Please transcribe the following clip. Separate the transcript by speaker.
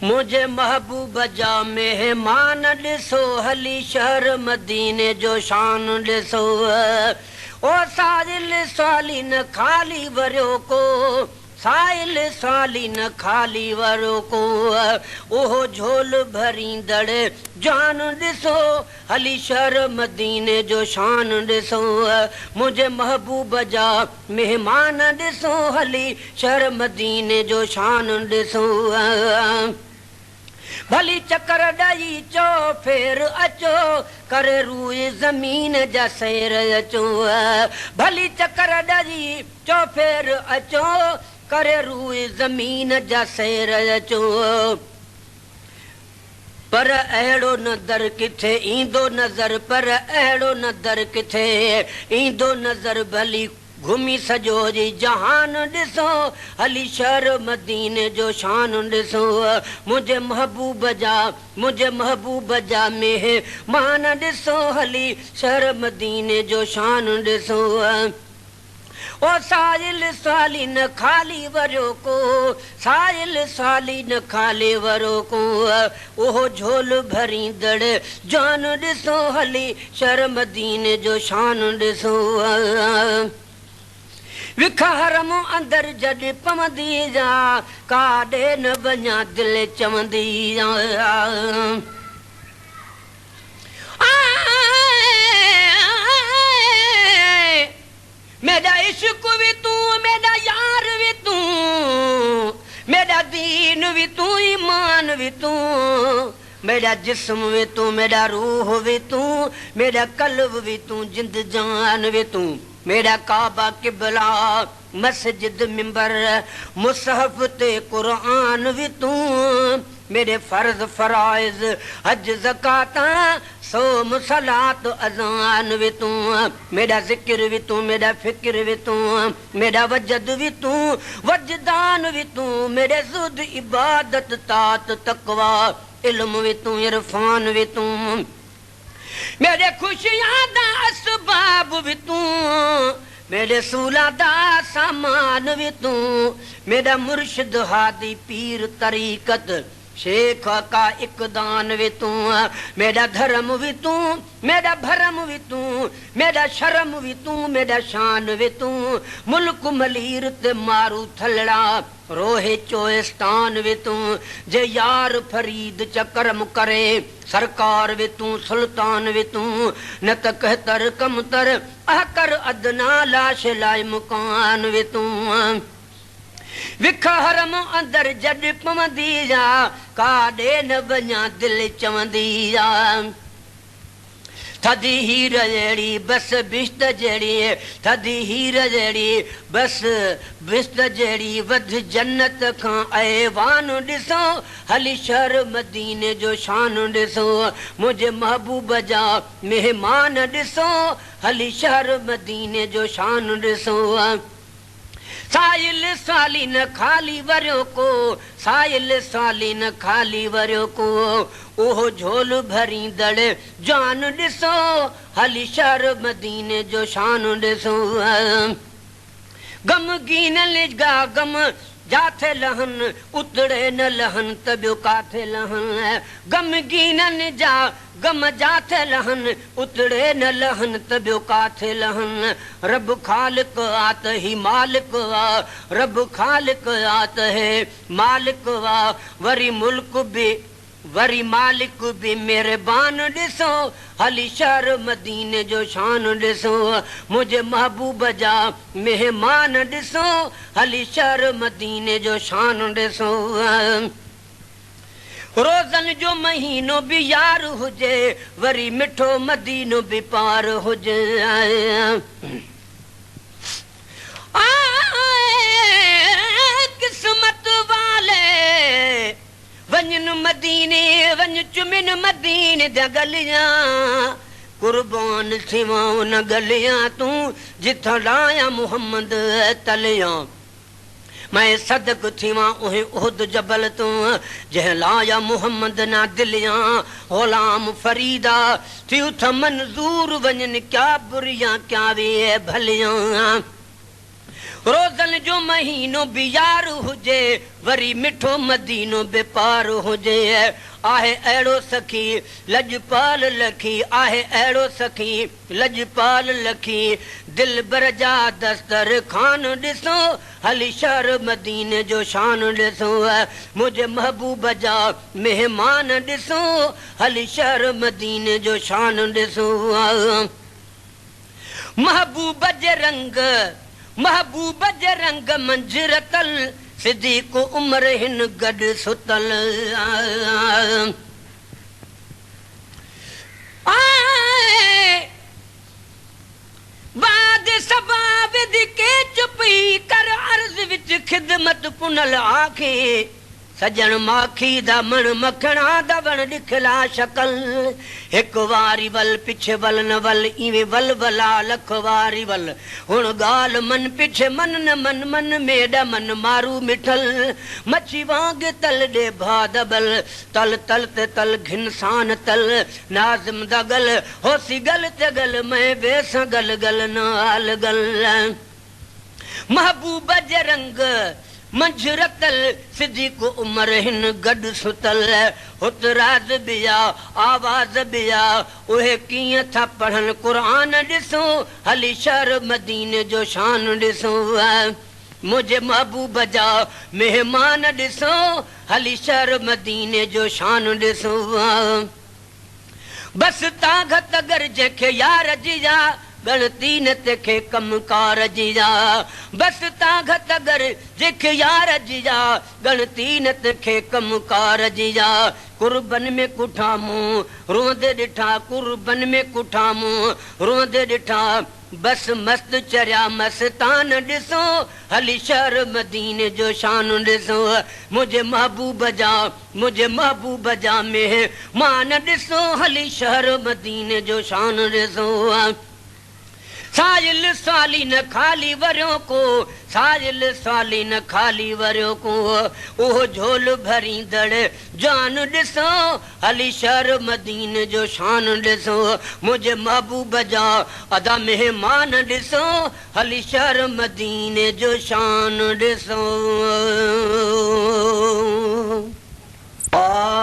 Speaker 1: मुझे महबूब जा मेहमान ॾिसो हली शहर मदीने जो शान ॾिसो ओ साहिल साली न खाली वरियो को साहिल साली न खाली वरियो को ओहो झोल भरींदड़ जान ॾिसो हली शहर मदीने जो शान ॾिसो मुझे महबूब जा मेहमान ॾिसो हली शहर मदीने जो शान ॾिसो भली चकर ॾई चो फेर अचो करे रूए ज़मीन जा सैर अचो भली चकर ॾई चो फेर अचो करे रूए ज़मीन जा सैर अचो पर अहिड़ो नज़र किथे ईंदो नज़र पर अहिड़ो नज़र किथे ईंदो नज़र भली घुमी सॼो जी जहान ॾिसो हली शहर मदीने जो शान ॾिसो मुंहिंजे महबूब जा मेहमान ॾिसो हली शहर मदीने जो शान ॾिसो ओ साहिल साली न खाली वरियो को साहिल साली न खाली वरियो को ओहो झोल भरींदड़ जान ॾिसो हली शहर मदीने जो शान ॾिसो विख हरम अंदर जॾहिं पवंदी जा काॾे न वञा दिलि चवंदी मेरा इश्क भी तू मेरा यार भी तू मेरा दीन भी तू ईमान भी तू मेरा जिस्म भी तू मेरा रूह भी तू मेरा कल्ब भी तू जिंद जान भी तू मेरा काबा किबला मस्जिद मिंबर मुसहफ ते कुरान भी तू मेरे फर्ज फराइज हज ज़कात सोम सलात अज़ान भी तू मेरा जिक्र भी तू मेरा फिक्र भी तू मेरा वजद भी तू वजदान भी तू मेरे जुद इबादत तात तकवा इल्म भी तू इरफान भी तू मेरे खुशियां दा असबाब भी तू मेरे सूला दा सामान भी तू मेरा मुर्शिद हादी पीर तरीकत शेख का इकदान भी तू मेरा धर्म भी तू मेरा भरम भी तू मेरा शर्म भी तू मेरा शान भी तू मुल्क मलीर ते मारू थलड़ा रोहे चोइस्तान भी तू जे यार फरीद चकरम करे सरकार भी तू सुल्तान भी तू न त कहतर कमतर अहकर अदना लाश लाए मुकान भी तू विख हरम अंदर जॾहिं पवंदी जा काॾे न वञा दिलि चवंदी जा थदी हीर जहिड़ी बस बिश्त जहिड़ी थदी हीर जहिड़ी बस बिश्त जहिड़ी वध जन्नत खां ऐवान ॾिसो हली शहर मदीने जो शान ॾिसो मुंहिंजे महबूब जा मेहमान ॾिसो हली शहर मदीने जो शान ॾिसो साहिल साली न खाली वरियो को साहिल साली न खाली वरियो को ओहो झोल भरींदड़ जान ॾिसो हली शहर मदीने जो शान ॾिसो गमगीन लिगा गम जाथे लहन उतड़े न लहन त ॿियो काथे लहन गमगीननि जा गम जाथे लहन उतड़े न लहन त ॿियो काथे लहन रब खालिक आत ही मालिक वा रब खालिक आत है मालिक वा वरी मुल्क भी वरी मालिक भी मेहरबान ॾिसो हली शहर मदीने जो शान ॾिसो मुंहिंजे महबूब जा मेहमान ॾिसो हली शहर मदीने जो शान ॾिसो रोज़न जो महीनो भी यार हुजे वरी मिठो मदीनो भी पार हुजे किस्मत वाले वञन मदीने वञ चुमिन मदीने द गलियां कुर्बान थिवां न गलियां तूं जिथां लाया मुहम्मद तलियां मैं सदक थीवा उहे उहद जबल तू जह लाया मुहम्मद ना दिलियां गुलाम फरीदा थी उथ मंजूर वञन क्या बुरियां क्या वे भलियां रोज़न जो महीनो भी यार हुजे वरी मिठो मदीनो बेपार हुजे आहे अहिड़ो सखी लजपाल लखी आहे अहिड़ो सखी लजपाल लखी दिल बर जा दस्तर खान ॾिसो हली शहर मदीने जो शान ॾिसो मुझे महबूब जा मेहमान ॾिसो हली शहर मदीने जो शान ॾिसो महबूब जे रंग मंजरतल सिद्दीक़ उमर हिन गॾु सुतल बाद सबा विधि के चुपी कर अर्ज़ विच खिदमत पुनल आखे सजन माखी दा मण मखणा दा वण ॾिखला शकल हिकु वारी वल पिछे वल न वल इवे वल वला लख वारी वल हुण ॻाल्हि मन पिछे मन न मन मन मेॾ मन मारू मिठल मच्छी वांग तल ॾे भा दबल तल तल ते तल घिनसान तल नाज़िम दा गल होसी गल ते गल मैं वेस गल गल नाल गल महबूब जे रंग मंजरतल सिद्दीक़ उमर हिन गॾु सुतल हुत राज़ बिया आवाज़ बिया उहे कीअं था पढ़नि क़ुरान ॾिसो हली शहर मदीने जो शान ॾिसो मुझे महबूब जा मेहमान ॾिसो हली शहर मदीने जो शान ॾिसो बस ताक़त अगर जंहिंखे यार जी जा गणती न तंहिंखे कमकार जी जा बस ताक़त अगर जंहिंखे यार जी जा गणती न तंहिंखे कमकार जी जा कुर्बन में कुठा मूं रोंदे ॾिठा कुर्बन में कुठा मूं रोंदे ॾिठा बस मस्त चरिया मस्तान ॾिसो हली शहर मदीने जो शान ॾिसो मुझे महबूब जा मेहमान ॾिसो हली शहर मदीने जो शान ॾिसो साजिल साली न खाली वरियो को साजिल साली न खाली वरियो को ओह झोल भरींदड़ जान ॾिसो हली शहर मदीने जो शान ॾिसो मुझे महबूब जा अदा मेहमान ॾिसो हली शहर मदीने जो शान ॾिसो